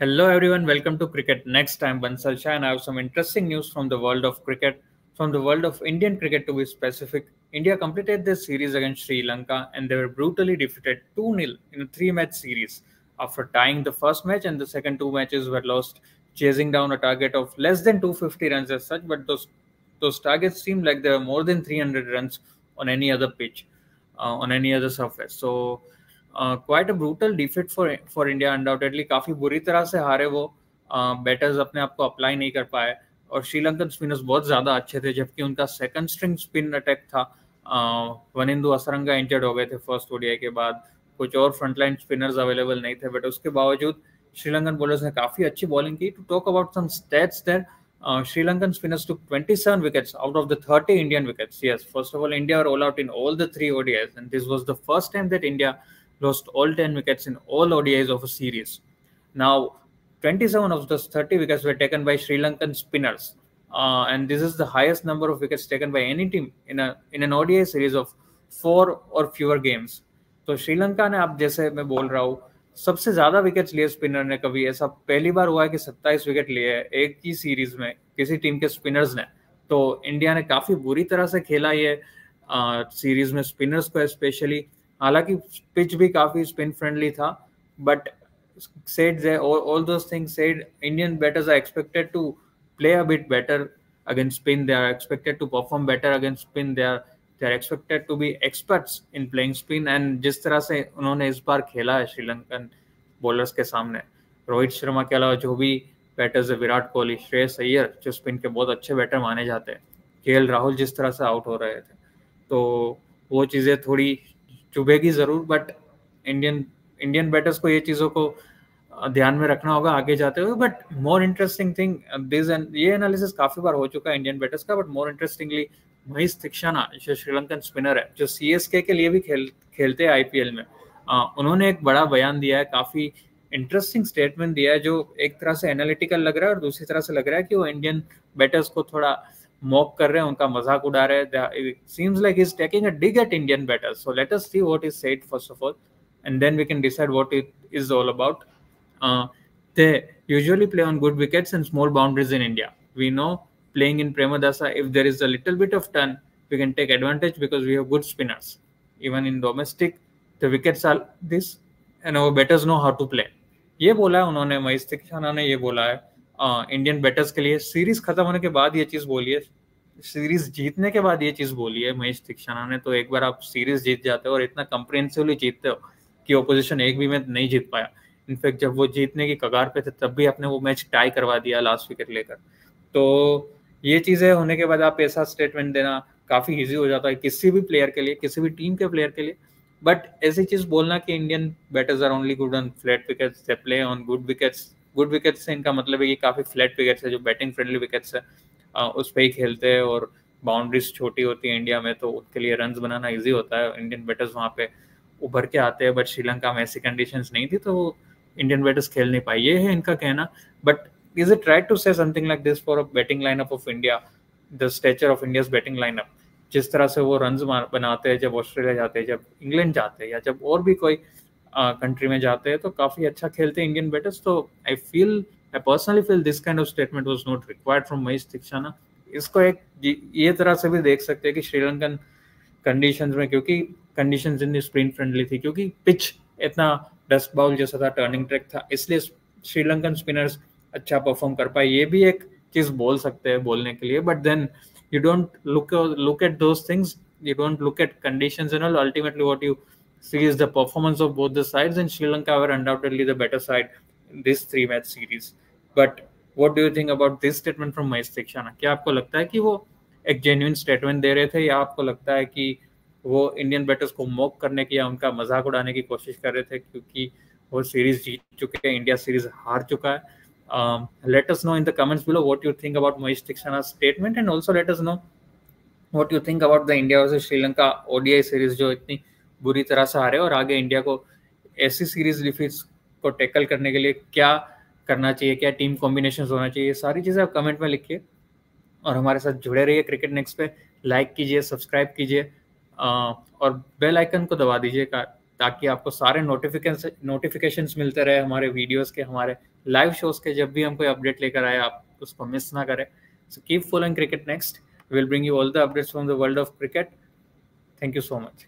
Hello everyone, welcome to Cricket Next. I'm Bansal Shah and I have some interesting news from the world of cricket, from the world of Indian cricket to be specific. India completed their series against Sri Lanka and they were brutally defeated 2-0 in a three-match series after tying the first match, and the second two matches were lost, chasing down a target of less than 250 runs as such, but those targets seemed like they were more than 300 runs on any other pitch, on any other surface. So quite a brutal defeat for India undoubtedly. काफी बुरी तरह से हारे वो. Batters अपने आप को apply नहीं कर पाए और श्रीलंकन स्पिनर्स बहुत ज्यादा अच्छे थे, जबकि उनका सेकंड स्ट्रिंग स्पिन अटैक था. वनिंदु असरंगा इंजर्ड हो गए थे फर्स्ट ओडीआई के बाद. कुछ और फ्रंटलाइन स्पिनर्स अवेलेबल नहीं थे, बट उसके बावजूद श्रीलंकन बॉलर्स ने काफी अच्छी बॉलिंग की. To talk about some stats there, Sri Lankan spinners took 27 wickets out of the 30 Indian wickets. Yes, first of all, India were all out in all the three ODIs, and this was the first time that India lost all 10 wickets in all ODIs of a series. Now, 27 of those 30 wickets were taken by Sri Lankan spinners, and this is the highest number of wickets taken by any team in an ODI series of 4 or fewer games. तो श्रीलंका ने, आप जैसे मैं बोल रहा हूँ, सबसे ज्यादा विकेट्स लिए स्पिनर ने. कभी ऐसा पहली बार हुआ है कि 27 विकेट लिए है एक ही सीरीज में किसी टीम के स्पिनर्स ने. तो इंडिया ने काफी बुरी तरह से खेला ये सीरीज में, स्पिनर्स को स्पेशली. हालांकि पिच भी काफी स्पिन फ्रेंडली था, but said there all those things said, Indian batters are expected to play a bit better against spin. They are expected to perform better against spin. They are expected to be experts in playing spin. And जिस तरह से उन्होंने इस बार खेला है Sri Lankan bowlers के सामने, रोहित शर्मा के अलावा जो भी बैटर्स है, विराट कोहली, श्रेयस अय्यर जो स्पिन के बहुत अच्छे बैटर माने जाते हैं, केएल राहुल जिस तरह से आउट हो रहे थे, तो वो चीज़ें थोड़ी चुभेगी ज़रूर. बट इंडियन बैटर्स को ये चीज़ों को ध्यान में रखना होगा आगे जाते हुए. बट मोर इंटरेस्टिंग थिंग, ये एनालिसिस काफी बार हो चुका है इंडियन बैटर्स का, बट मोर इंटरेस्टिंगली महेश थिक्शाना जो श्रीलंकन स्पिनर है, जो सीएसके के लिए भी खेलते हैं आईपीएल में, उन्होंने एक बड़ा बयान दिया है, काफी इंटरेस्टिंग स्टेटमेंट दिया है, जो एक तरह से एनालिटिकल लग रहा है और दूसरी तरह से लग रहा है कि वो इंडियन बैटर्स को थोड़ा मॉक कर रहे हैं, उनका मजाक उड़ा रहे हैं. Seems like he is taking a dig at Indian batters. So let us see what is said first of all, and then we can decide what it is all about. They usually play on good wickets and small boundaries in India. We know playing in Premadasa, if there is a little bit of turn, we can take advantage because we have good spinners. Even in domestic, the wickets are this, and our batters know how to play. ये बोला है उन्होंने, महेश थिक्शाना ने ये बोला है Indian batters के लिए. सीरीज खत्म होने के बाद ये चीज बोली है, सीरीज जीतने के बाद ये चीज बोली है महेश थिक्शाना ने. तो एक बार आप सीरीज जीत जाते हो और इतना कंप्रिहेंसिवली जीतते हो कि ऑपोजिशन एक भी मैच नहीं जीत पाया. इनफैक्ट जब वो जीतने की कगार पे थे तब भी आपने वो मैच टाई करवा दिया लास्ट विकेट लेकर. तो ये चीजें होने के बाद आप ऐसा स्टेटमेंट देना काफी इजी हो जाता है किसी भी प्लेयर के लिए, किसी भी टीम के प्लेयर के लिए. बट ऐसी चीज बोलना कि Indian batters are only good on flat wickets, they play on good wickets. Good wickets से इनका मतलब है कि काफी फ्लैट विकेट्स है, जो बैटिंग फ्रेंडली विकेट्स है, उस पर ही खेलते हैं और बाउंड्रीज छोटी होती है इंडिया में, तो उनके लिए रन बनाना ईजी होता है. इंडियन बैटर्स वहाँ पे उभर के आते हैं, बट श्रीलंका में ऐसी कंडीशंस नहीं थी, तो इंडियन बैटर्स खेल नहीं पाए. ये है इनका कहना. But is it right to say something like this for a batting lineup of India, the stature of India's batting lineup, जिस तरह से वो रन बनाते हैं जब ऑस्ट्रेलिया जाते हैं, जब इंग्लैंड जाते हैं, या जब और भी कोई कंट्री में जाते हैं, तो काफी अच्छा खेलते हैं इंडियन बैटर्स. तो I personally feel this kind of statement was not required from Maheesh Theekshana. इसको एक ये तरह से भी देख सकते हैं कि श्रीलंकन कंडीशंस में, क्योंकि कंडीशंस इतनी स्पिन फ्रेंडली थी, क्योंकि पिच इतना डस्ट बाउल जैसा था, टर्निंग ट्रैक था, इसलिए श्रीलंकन स्पिनर्स अच्छा परफॉर्म कर पाए. ये भी एक चीज बोल सकते हैं बोलने के लिए. But then you don't look at those things, you don't look at conditions and all. Ultimately what you see is the performance of both the sides, and Sri Lanka were undoubtedly the better side in this 3-match series. But what do you think about this statement from Mahesh Theekshana? क्या आपको लगता है कि वो एक genuine statement दे रहे थे, या आपको लगता है कि वो इंडियन बैटर्स को मॉक करने की या उनका मजाक उड़ाने की कोशिश कर रहे थे, क्योंकि वो सीरीज जीत चुके हैं, इंडिया सीरीज हार चुका है? Let us know in the comments below what you think about Mahesh Theekshana's statement, and also let us know what you think about the India versus Sri Lanka ODI series, जो इतनी बुरी तरह से हारे, और आगे इंडिया को ऐसी सीरीज डिफीट्स को टैकल करने के लिए क्या करना चाहिए, क्या टीम कॉम्बिनेशंस होना चाहिए. सारी चीज़ें आप कमेंट में लिखिए और हमारे साथ जुड़े रहिए. क्रिकेट नेक्स्ट पे लाइक कीजिए, सब्सक्राइब कीजिए और बेल आइकन को दबा दीजिए ताकि आपको सारे नोटिफिकेशंस मिलते रहे हमारे वीडियोस के, हमारे लाइव शोज के। जब भी हम कोई अपडेट लेकर आए आप उसको मिस ना करें। So keep following cricket next, will bring you all the updates from the world of cricket. Thank you so much.